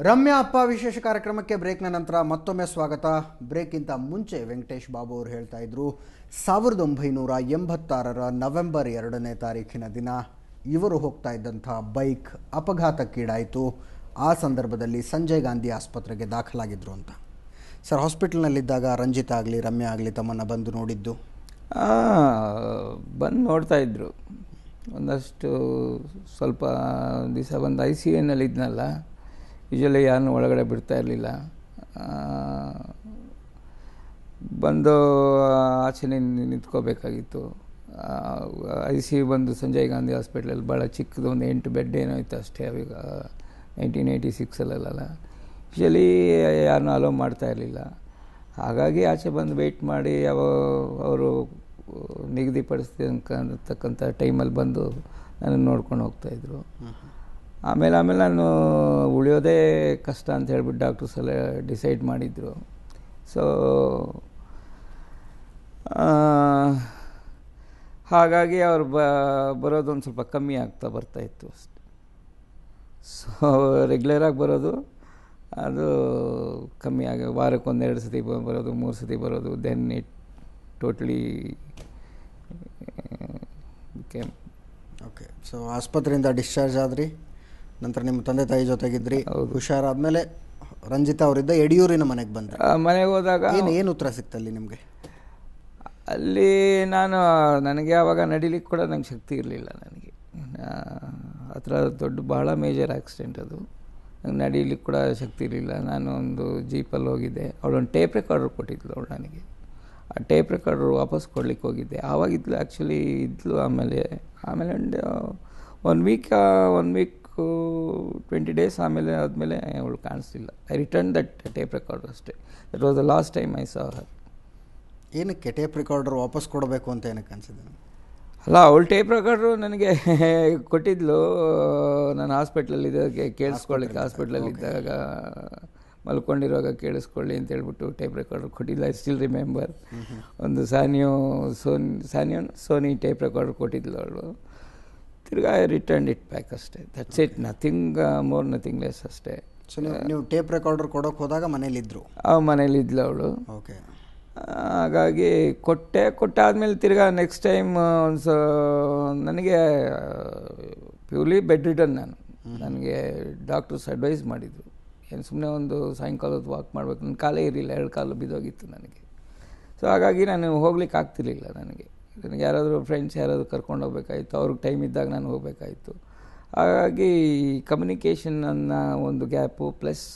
ರಮ್ಯಾ ಅಪ್ಪ ವಿಶೇಷ ಕಾರ್ಯಕ್ರಮಕ್ಕೆ ಬ್ರೇಕ್ನ ನಂತರ ಮತ್ತೊಮ್ಮೆ ಸ್ವಾಗತ. ಬ್ರೇಕ್ಗಿಂತ ಮುಂಚೆ ವೆಂಕಟೇಶ್ ಬಾಬು ಅವರು ಹೇಳ್ತಾ ಇದ್ರು 1986 ನವೆಂಬರ್ 2ನೇ ತಾರೀಖಿನ ದಿನ ಇವರು ಹೋಗ್ತಾ ಇದ್ದಂಥ ಬೈಕ್ ಅಪಘಾತಕ್ಕೀಡಾಯಿತು. ಆ ಸಂದರ್ಭದಲ್ಲಿ ಸಂಜಯ್ ಗಾಂಧಿ ಆಸ್ಪತ್ರೆಗೆ ದಾಖಲಾಗಿದ್ರು ಅಂತ. ಸರ್, ಹಾಸ್ಪಿಟಲ್ನಲ್ಲಿದ್ದಾಗ ರಂಜಿತಾ ಆಗಲಿ ರಮ್ಯಾ ಆಗಲಿ ತಮ್ಮನ್ನು ಬಂದು ನೋಡಿದ್ದು? ಬಂದು ನೋಡ್ತಾ ಇದ್ರು. ಒಂದಷ್ಟು ಸ್ವಲ್ಪ ದಿವಸ ಬಂದು ICUನಲ್ಲಿ ಇದ್ನಲ್ಲ, ಯೂಶಲಿ ಯಾರನ್ನೂ ಒಳಗಡೆ ಬಿಡ್ತಾ ಇರಲಿಲ್ಲ. ಬಂದು ಆಚೆ ನಿಂತ್ಕೋಬೇಕಾಗಿತ್ತು. ICU ಬಂದು ಸಂಜಯ್ ಗಾಂಧಿ ಹಾಸ್ಪಿಟ್ಲಲ್ಲಿ ಭಾಳ ಚಿಕ್ಕದು, ಒಂದು 8 ಬೆಡ್ ಏನೋ ಇತ್ತು ಅಷ್ಟೇ. ಅವಾಗ 1986 ಯೂಶಲಿ ಯಾರನ್ನೂ ಅಲೋ ಮಾಡ್ತಾ ಇರಲಿಲ್ಲ. ಹಾಗಾಗಿ ಆಚೆ ಬಂದು ವೆಯ್ಟ್ ಮಾಡಿ ಅವರು ನಿಗದಿಪಡಿಸ್ತಕ್ಕಂಥ ಟೈಮಲ್ಲಿ ಬಂದು ನಾನು ನೋಡ್ಕೊಂಡು ಹೋಗ್ತಾಯಿದ್ರು. ಆಮೇಲೆ ನಾನು ಉಳಿಯೋದೇ ಕಷ್ಟ ಅಂತ ಹೇಳ್ಬಿಟ್ಟು ಡಾಕ್ಟರ್ಸ್ ಎಲ್ಲ ಡಿಸೈಡ್ ಮಾಡಿದರು. ಸೊ ಹಾಗಾಗಿ ಅವ್ರು ಬರೋದು ಒಂದು ಸ್ವಲ್ಪ ಕಮ್ಮಿ ಆಗ್ತಾ ಬರ್ತಾಯಿತ್ತು ಅಷ್ಟೆ. ಸೊ ರೆಗ್ಯುಲರಾಗಿ ಬರೋದು ಅದು ಕಮ್ಮಿ ಆಗಿ ವಾರಕ್ಕೆ 1-2 ಸತಿ ಬರೋದು, 3 ಸತಿ ಬರೋದು. Then it totally became okay. So ಆಸ್ಪತ್ರೆಯಿಂದ ಡಿಸ್ಚಾರ್ಜ್ ಆದ್ರಿ, ನಂತರ ನಿಮ್ಮ ತಂದೆ ತಾಯಿ ಜೊತೆಗಿದ್ರಿ, ಹುಷಾರಾದ್ಮೇಲೆ ರಂಜಿತಾ ಅವರಿದ್ದ ಯಡಿಯೂರಿನ ಮನೆಗೆ ಬಂದ್ರಿ. ಮನೆಗೆ ಹೋದಾಗ ಏನು ಉತ್ತರ ಸಿಕ್ತಲ್ಲಿ ನಿಮಗೆ? ಅಲ್ಲಿ ನನಗೆ ಆವಾಗ ನಡಿಲಿಕ್ಕೆ ಕೂಡ ನಂಗೆ ಶಕ್ತಿ ಇರಲಿಲ್ಲ. ನನಗೆ ಆ ಥರ ಬಹಳ ಮೇಜರ್ ಆಕ್ಸಿಡೆಂಟ್ ಅದು. ನಂಗೆ ನಡೀಲಿಕ್ಕೆ ಕೂಡ ಶಕ್ತಿ ಇರಲಿಲ್ಲ. ನಾನು ಒಂದು ಜೀಪಲ್ಲಿ ಹೋಗಿದ್ದೆ. ಅವಳೊಂದು ಟೇಪ್ ರೆಕಾರ್ಡರ್ ಕೊಟ್ಟಿದ್ಲು ಅವಳು ನನಗೆ. ಆ ಟೇಪ್ ರೆಕಾರ್ಡರ್ ವಾಪಸ್ ಕೊಡ್ಲಿಕ್ಕೆ ಹೋಗಿದ್ದೆ. ಆವಾಗಿದ್ಲು ಆ್ಯಕ್ಚುಲಿ ಇದ್ಲು. ಆಮೇಲೆ ಒಂದು ಒನ್ ವೀಕ್ 20 ಡೇಸ್ ಆದಮೇಲೆ ಅವಳು ಕಾಣಿಸ್ತಿಲ್ಲ. I return that tape recorder ಅಷ್ಟೇ. That was the last time I saw her. ಏನಕ್ಕೆ ಟೇಪ್ ರೆಕಾರ್ಡರ್ ವಾಪಸ್ ಕೊಡಬೇಕು ಅಂತ ಏನಕ್ಕೆ ಅನಿಸಿದೆ? ಅಲ್ಲ, ಅವಳು ಟೇಪ್ ರೆಕಾರ್ಡ್ರು ನನಗೆ ಕೊಟ್ಟಿದ್ಲು. ನಾನು ಹಾಸ್ಪಿಟ್ಲಲ್ಲಿದ್ದಾಗ ಹಾಸ್ಪಿಟ್ಲಲ್ಲಿದ್ದಾಗ ಮಲ್ಕೊಂಡಿರುವಾಗ ಕೇಳಿಸ್ಕೊಳ್ಳಿ ಅಂತ ಹೇಳ್ಬಿಟ್ಟು ಟೇಪ್ ರೆಕಾರ್ಡರ್ ಕೊಟ್ಟಿಲ್ಲ. I still remember. ಒಂದು ಸೋನಿ ಟೇಪ್ ರೆಕಾರ್ಡರ್ ಕೊಟ್ಟಿದ್ಲು ಅವಳು. ತಿರ್ಗಾ ಐ ರಿಟರ್ನ್ ಇಟ್ ಬ್ಯಾಕ್ ಅಷ್ಟೇ. That's it. Nothing more, nothing less ಅಷ್ಟೇ. ಸೊ ನೀವು ಟೇಪ್ ರೆಕಾರ್ಡರ್ ಕೊಡೋಕೆ ಹೋದಾಗ ಮನೇಲಿದ್ದರು? ಮನೇಲಿದ್ಲು ಅವಳು. ಓಕೆ. ಹಾಗಾಗಿ ಕೊಟ್ಟಾದ್ಮೇಲೆ ತಿರ್ಗಾ ನೆಕ್ಸ್ಟ್ ಟೈಮ್ ನನಗೆ ಪ್ಯೂರ್ಲಿ ಬೆಡ್ ರಿಟರ್ನ್. ನನಗೆ ಡಾಕ್ಟರ್ಸ್ ಅಡ್ವೈಸ್ ಮಾಡಿದರು, ಏನು ಸುಮ್ಮನೆ ಒಂದು ಸಾಯಂಕಾಲದ ವಾಕ್ ಮಾಡಬೇಕು. ನನ್ನ ಕಾಲೇ ಇರಲಿಲ್ಲ, 2 ಕಾಲು ಬಿದ್ದೋಗಿತ್ತು ನನಗೆ. ಸೊ ಹಾಗಾಗಿ ನಾನು ಹೋಗ್ಲಿಕ್ಕೆ ಆಗ್ತಿರ್ಲಿಲ್ಲ. ನನಗೆ ಯಾರಾದರೂ ಫ್ರೆಂಡ್ಸ್ ಯಾರಾದರೂ ಕರ್ಕೊಂಡು ಹೋಗ್ಬೇಕಾಯಿತು, ಅವ್ರಿಗೆ ಟೈಮ್ ಇದ್ದಾಗ ನಾನು ಹೋಗಬೇಕಾಯಿತು. ಹಾಗಾಗಿ ಕಮ್ಯುನಿಕೇಷನ್ ಅನ್ನೋ ಒಂದು ಗ್ಯಾಪು, ಪ್ಲಸ್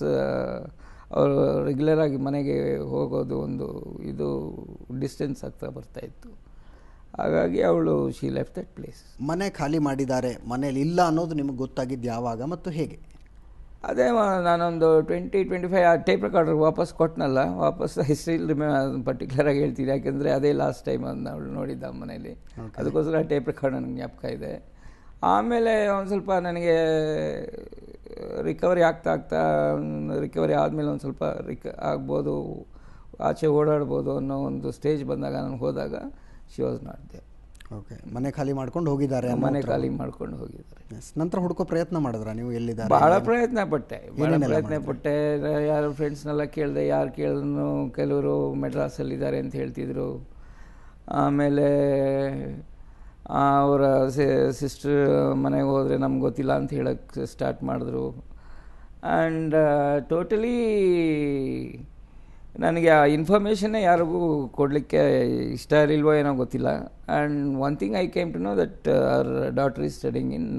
ಅವರು ರೆಗ್ಯುಲರಾಗಿ ಮನೆಗೆ ಹೋಗೋದು ಒಂದು ಇದು ಡಿಸ್ಟೆನ್ಸ್ ಆಗ್ತಾ ಬರ್ತಾಯಿತ್ತು. ಹಾಗಾಗಿ ಅವಳು ಶಿ ಲೆಫ್ಟ್ ದಟ್ ಪ್ಲೇಸ್. ಮನೆ ಖಾಲಿ ಮಾಡಿದ್ದಾರೆ, ಮನೇಲಿ ಇಲ್ಲ ಅನ್ನೋದು ನಿಮಗೆ ಗೊತ್ತಾಗಿದ್ದು ಯಾವಾಗ ಮತ್ತು ಹೇಗೆ? ಅದೇ ನಾನೊಂದು 20-25 ಆ ಟೇಪ್ ರೆಕಾರ್ಡರ್ ವಾಪಸ್ ಕೊಟ್ಟನಲ್ಲ, ವಾಪಸ್ ಹಿಸ್ಟ್ರಿಲ್ ಪರ್ಟಿಕ್ಯುಲರಾಗಿ ಹೇಳ್ತೀನಿ. ಯಾಕೆಂದರೆ ಅದೇ ಲಾಸ್ಟ್ ಟೈಮ್ ಅದನ್ನ ಅವಳು ನೋಡಿದ್ದ ಮನೇಲಿ. ಅದಕ್ಕೋಸ್ಕರ ಆ ಟೇಪ್ ರೆಕಾರ್ಡ್ ನನಗೆ ಜ್ಞಾಪಕ ಇದೆ. ಆಮೇಲೆ ಒಂದು ಸ್ವಲ್ಪ ನನಗೆ ರಿಕವರಿ ಆಗ್ತಾ ರಿಕವರಿ ಆದಮೇಲೆ ಒಂದು ಸ್ವಲ್ಪ ಆಗ್ಬೋದು, ಆಚೆ ಓಡಾಡ್ಬೋದು ಅನ್ನೋ ಒಂದು ಸ್ಟೇಜ್ ಬಂದಾಗ ನಾನು ಹೋದಾಗ she was not there. Okay. ಮನೆ ಖಾಲಿ ಮಾಡ್ಕೊಂಡು ಹೋಗಿದ್ದಾರೆ? ಮನೆ ಖಾಲಿ ಮಾಡ್ಕೊಂಡು ಹೋಗಿದ್ದಾರೆ. ನಂತರ ಹುಡುಕೋ ಪ್ರಯತ್ನ ಮಾಡಿದ್ರ ನೀವು? ಎಲ್ಲಿದ್ದಾರೆ? ಭಾಳ ಪ್ರಯತ್ನ ಪಟ್ಟೆ. ಯಾರು ಫ್ರೆಂಡ್ಸ್ನೆಲ್ಲ ಕೇಳಿದೆ. ಯಾರು ಕೇಳಿದ್ರು ಕೆಲವರು ಮೆಡ್ರಾಸಲ್ಲಿದ್ದಾರೆ ಅಂತ ಹೇಳ್ತಿದ್ರು. ಆಮೇಲೆ ಅವರ ಸಿಸ್ಟರ್ ಮನೆಗೆ ಹೋದರೆ ನಮ್ಗೆ ಗೊತ್ತಿಲ್ಲ ಅಂತ ಹೇಳೋಕ್ಕೆ ಸ್ಟಾರ್ಟ್ ಮಾಡಿದ್ರು. ಆ್ಯಂಡ್ ಟೋಟಲಿ ನನಗೆ ಆ ಇನ್ಫಾರ್ಮೇಷನ್ನೇ ಯಾರಿಗೂ ಕೊಡಲಿಕ್ಕೆ ಇಷ್ಟ ಇರಲಿಲ್ವೋ ಏನೋ ಗೊತ್ತಿಲ್ಲ. And one thing I came to know that our daughter is studying in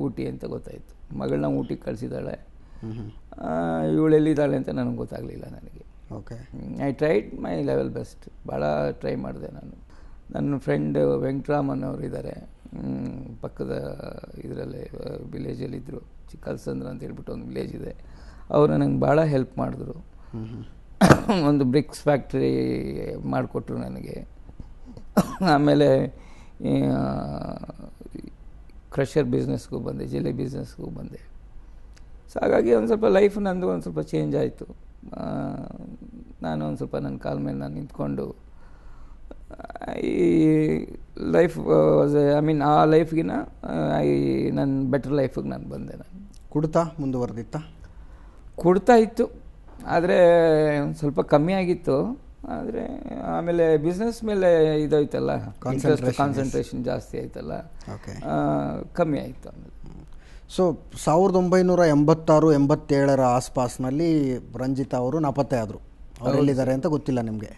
Ooty ಅಂತ ಗೊತ್ತಾಯಿತು. ಮಗಳನ್ನ ಊಟಿಗೆ ಕಳಿಸಿದ್ದಾಳೆ. ಇವಳೆಲ್ಲಿದ್ದಾಳೆ ಅಂತ ನನಗೆ ಗೊತ್ತಾಗಲಿಲ್ಲ ನನಗೆ. Okay. I tried my level best. ಭಾಳ ಟ್ರೈ ಮಾಡಿದೆ ನಾನು. ನನ್ನ ಫ್ರೆಂಡ್ ವೆಂಕಟರಾಮನ್ ಅವರು ಇದ್ದಾರೆ, ಪಕ್ಕದ ಇದರಲ್ಲೇ ವಿಲೇಜಲ್ಲಿದ್ದರು. ಚಿಕ್ಕಲ್ಸಂದ್ರ ಅಂತ ಹೇಳ್ಬಿಟ್ಟು ಒಂದು ವಿಲೇಜ್ ಇದೆ. ಅವರು ನನಗೆ ಭಾಳ ಹೆಲ್ಪ್ ಮಾಡಿದ್ರು. ಒಂದು ಬ್ರಿಕ್ಸ್ ಫ್ಯಾಕ್ಟ್ರಿ ಮಾಡಿಕೊಟ್ರು ನನಗೆ. ಆಮೇಲೆ ಕ್ರಷರ್ ಬಿಸ್ನೆಸ್ಗೂ ಬಂದೆ, ಜೆಲ್ಲಿ ಬಿಸ್ನೆಸ್ಗೂ ಬಂದೆ. ಸೊ ಹಾಗಾಗಿ ಒಂದು ಸ್ವಲ್ಪ ಲೈಫ್ ನಂದು ಒಂದು ಸ್ವಲ್ಪ ಚೇಂಜ್ ಆಯಿತು. ನಾನು ಒಂದು ಸ್ವಲ್ಪ ನನ್ನ ಕಾಲ ಮೇಲೆ ನಾನು ನಿಂತ್ಕೊಂಡು ಈ ಲೈಫ್ ಆ ಲೈಫ್ಗಿನ ನನ್ನ ಬೆಟರ್ ಲೈಫಿಗೆ ನಾನು ಬಂದೆ. ನಾನು ಕುಡ್ತಾ ಮುಂದುವರೆದಿತ್ತ? ಕೊಡ್ತಾ ಇತ್ತು, ಆದರೆ ಒಂದು ಸ್ವಲ್ಪ ಕಮ್ಮಿ ಆಗಿತ್ತು. ಆದರೆ ಆಮೇಲೆ ಬಿಸ್ನೆಸ್ ಮೇಲೆ ಇದಾಯ್ತಲ್ಲ, ಕಾನ್ಸಂಟ್ರೇಷನ್ ಜಾಸ್ತಿ ಆಯ್ತಲ್ಲ, ಕಮ್ಮಿ ಆಯಿತು ಆಮೇಲೆ. ಸೊ 1986-87 ಆಸ್ಪಾಸ್ನಲ್ಲಿ ರಂಜಿತಾ ಅವರು ನಾಪತ್ತೆ ಆದರು. ಅವ್ರು ಎಲ್ಲಿದ್ದಾರೆ ಅಂತ ಗೊತ್ತಿಲ್ಲ ನಿಮಗೆ?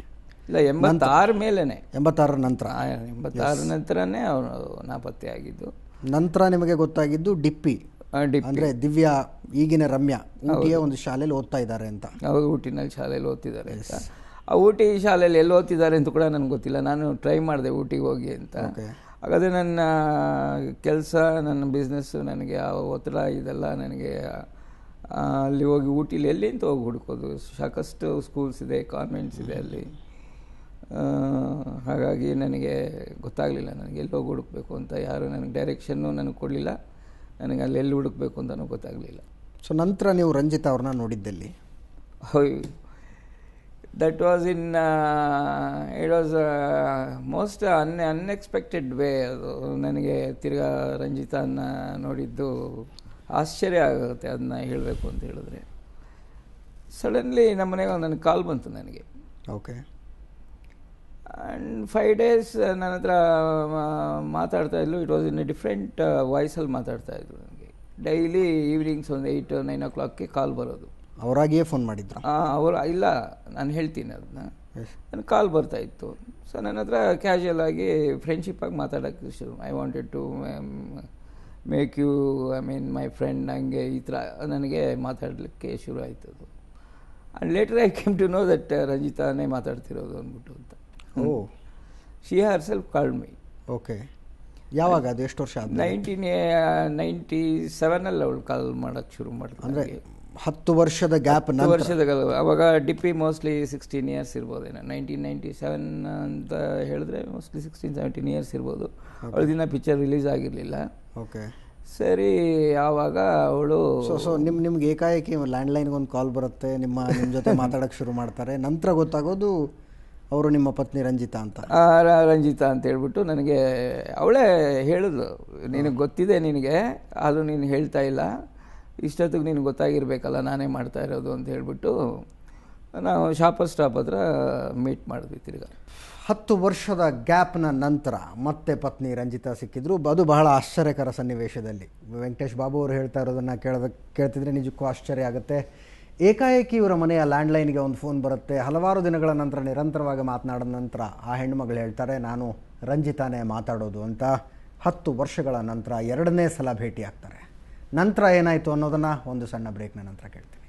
ಇಲ್ಲ, 86 ಮೇಲೇ, 86 ನಂತರ. 86 ನಂತರನೇ ಅವರು ನಾಪತ್ತೆ ಆಗಿದ್ದು. ನಂತರ ನಿಮಗೆ ಗೊತ್ತಾಗಿದ್ದು ಡಿಪ್ಪಿ ಅಂದರೆ ದಿವ್ಯಾ, ಈಗಿನ ರಮ್ಯಾ, ಊಟಿಯ ಒಂದು ಶಾಲೆಯಲ್ಲಿ ಓದ್ತಾ ಇದ್ದಾರೆ ಅಂತ. ಅವರು ಊಟಿನಲ್ಲಿ ಶಾಲೆಯಲ್ಲಿ ಓದ್ತಿದ್ದಾರೆ ಅಂತ. ಆ ಊಟಿ ಶಾಲೆಯಲ್ಲಿ ಎಲ್ಲಿ ಓದ್ತಿದ್ದಾರೆ ಅಂತ ಕೂಡ ನನಗೆ ಗೊತ್ತಿಲ್ಲ. ನಾನು ಟ್ರೈ ಮಾಡಿದೆ ಊಟಿಗೆ ಹೋಗಿ ಅಂತ. ಹಾಗಾದರೆ ನನ್ನ ಕೆಲಸ, ನನ್ನ ಬಿಸ್ನೆಸ್ಸು, ನನಗೆ ಆ ಒತ್ತಡ ಇದೆಲ್ಲ ನನಗೆ ಅಲ್ಲಿ ಹೋಗಿ ಊಟಿಲಿ ಎಲ್ಲಿ ಅಂತ ಹೋಗಿ ಹುಡುಕೋದು. ಸಾಕಷ್ಟು ಸ್ಕೂಲ್ಸ್ ಇದೆ, ಕಾನ್ವೆಂಟ್ಸ್ ಇದೆ ಅಲ್ಲಿ. ಹಾಗಾಗಿ ನನಗೆ ಗೊತ್ತಾಗಲಿಲ್ಲ ನನಗೆ ಎಲ್ಲಿ ಹೋಗಿ ಹುಡುಕಬೇಕು ಅಂತ. ಯಾರು ನನಗೆ ಡೈರೆಕ್ಷನ್ನು ನನಗೆ ಕೊಡಲಿಲ್ಲ. ನನಗೆ ಅಲ್ಲಿ ಎಲ್ಲಿ ಹುಡುಕಬೇಕು ಅಂತಲೂ ಗೊತ್ತಾಗಲಿಲ್ಲ. ಸೊ ನಂತರ ನೀವು ರಂಜಿತಾ ಅವ್ರನ್ನ ನೋಡಿದ್ದಲ್ಲಿ? That was in it was most unexpected way. ಅದು ನನಗೆ ತಿರ್ಗಾ ರಂಜಿತಾನ ನೋಡಿದ್ದು ಆಶ್ಚರ್ಯ ಆಗುತ್ತೆ ಅದನ್ನ ಹೇಳಬೇಕು ಅಂತ ಹೇಳಿದ್ರೆ. ಸಡನ್ಲಿ ನಮ್ಮ ಮನೆಗೆ ನನಗೆ ಕಾಲ್ ಬಂತು ನನಗೆ. ಓಕೆ. ಆ್ಯಂಡ್ 5 days ನನ್ನ ಹತ್ರ ಮಾತಾಡ್ತಾ ಇದ್ಲು. It was in a different ವಾಯ್ಸಲ್ಲಿ ಮಾತಾಡ್ತಾಯಿದ್ರು ನನಗೆ. ಡೈಲಿ ಈವ್ನಿಂಗ್ಸ್ ಒಂದು 8-9 o'clock ಕಾಲ್ ಬರೋದು. ಅವರಾಗಿಯೇ ಫೋನ್ ಮಾಡಿದ್ರು? ಅವರು ಇಲ್ಲ, ನಾನು ಹೇಳ್ತೀನಿ ಅದನ್ನ. ನನಗೆ ಕಾಲ್ ಬರ್ತಾಯಿತ್ತು. ಸೊ ನನ್ನ ಹತ್ರ ಕ್ಯಾಶುಯಲ್ ಆಗಿ ಫ್ರೆಂಡ್ಶಿಪ್ಪಾಗಿ ಮಾತಾಡೋಕ್ಕೆ ಶುರು. I wanted to make you, I mean my friend, ಹಂಗೆ ಈ ಥರ ನನಗೆ ಮಾತಾಡಲಿಕ್ಕೆ ಶುರು ಆಯಿತು ಅದು. And later I came to know that ರಂಜಿತಾನೇ ಮಾತಾಡ್ತಿರೋದು ಅಂದ್ಬಿಟ್ಟು ಅಂತ. She herself called me. Okay. ಯಾವಾಗ ಅದು? ಎಷ್ಟು ವರ್ಷ ಆದ? 1997 ಅವಳು ಕಾಲ್ ಮಾಡೋಕ್ಕೆ ಶುರು ಮಾಡಿದ್ರು. ಅಂದರೆ 10 ವರ್ಷದ ಗ್ಯಾಪ್. 10 ವರ್ಷದ ಅವಾಗ ಡಿಪ್ಪಿ ಮೋಸ್ಟ್ಲಿ 16 years ಇರ್ಬೋದೇನೋ. 1997 ಅಂತ ಹೇಳಿದ್ರೆ ಮೋಸ್ಟ್ಲಿ 16-17 years ಇರ್ಬೋದು. ಅವಳ ದಿನ ಪಿಕ್ಚರ್ ರಿಲೀಸ್ ಆಗಿರಲಿಲ್ಲ. ಓಕೆ. ಸರಿ, ಆವಾಗ ಅವಳು ಸೊ ನಿಮ್ಗೆ ಏಕಾಏಕಿ ಲ್ಯಾಂಡ್ಲೈನ್ಗೆ ಒಂದು ಕಾಲ್ ಬರುತ್ತೆ, ನಿಮ್ಮ ಜೊತೆ ಮಾತಾಡೋಕ್ಕೆ ಶುರು ಮಾಡ್ತಾರೆ. ನಂತರ ಗೊತ್ತಾಗೋದು ಅವರು ನಿಮ್ಮ ಪತ್ನಿ ರಂಜಿತಾ ಅಂತ. ರಂಜಿತಾ ಅಂತ ಹೇಳ್ಬಿಟ್ಟು ನನಗೆ ಅವಳೇ ಹೇಳಿದ್ಲು, ನಿನಗೆ ಗೊತ್ತಿದೆ ನಿನಗೆ, ಅದು ನೀನು ಹೇಳ್ತಾ ಇಲ್ಲ, ಇಷ್ಟೊತ್ತಿಗೆ ನಿನಗೆ ಗೊತ್ತಾಗಿರಬೇಕಲ್ಲ ನಾನೇ ಮಾಡ್ತಾ ಇರೋದು ಅಂತ ಹೇಳ್ಬಿಟ್ಟು ನಾವು ಶಾಪರ್ ಸ್ಟಾಪ್ ಹತ್ರ ಮೀಟ್ ಮಾಡಿದ್ವಿ ತಿರ್ಗಾ. 10 ವರ್ಷದ ಗ್ಯಾಪ್ನ ನಂತರ ಮತ್ತೆ ಪತ್ನಿ ರಂಜಿತಾ ಸಿಕ್ಕಿದ್ರು. ಅದು ಬಹಳ ಆಶ್ಚರ್ಯಕರ ಸನ್ನಿವೇಶದಲ್ಲಿ. ವೆಂಕಟೇಶ್ ಬಾಬು ಅವರು ಹೇಳ್ತಾ ಇರೋದನ್ನು ಕೇಳ್ತಿದ್ರೆ ನಿಜಕ್ಕೂ ಆಶ್ಚರ್ಯ ಆಗುತ್ತೆ. ಏಕಾಏಕಿ ಇವರ ಮನೆಯ ಲ್ಯಾಂಡ್ಲೈನ್ಗೆ ಒಂದು ಫೋನ್ ಬರುತ್ತೆ. ಹಲವಾರು ದಿನಗಳ ನಂತರ ನಿರಂತರವಾಗಿ ಮಾತನಾಡಿದ ನಂತರ ಆ ಹೆಣ್ಣುಮಗಳು ಹೇಳ್ತಾರೆ, ನಾನು ರಂಜಿತಾನೇ ಮಾತಾಡೋದು ಅಂತ. 10 ವರ್ಷಗಳ ನಂತರ 2ನೇ ಸಲ ಭೇಟಿ ಆಗ್ತಾರೆ. ನಂತರ ಏನಾಯಿತು ಅನ್ನೋದನ್ನು ಒಂದು ಸಣ್ಣ ಬ್ರೇಕ್ನ ನಂತರ ಕೇಳ್ತೀನಿ.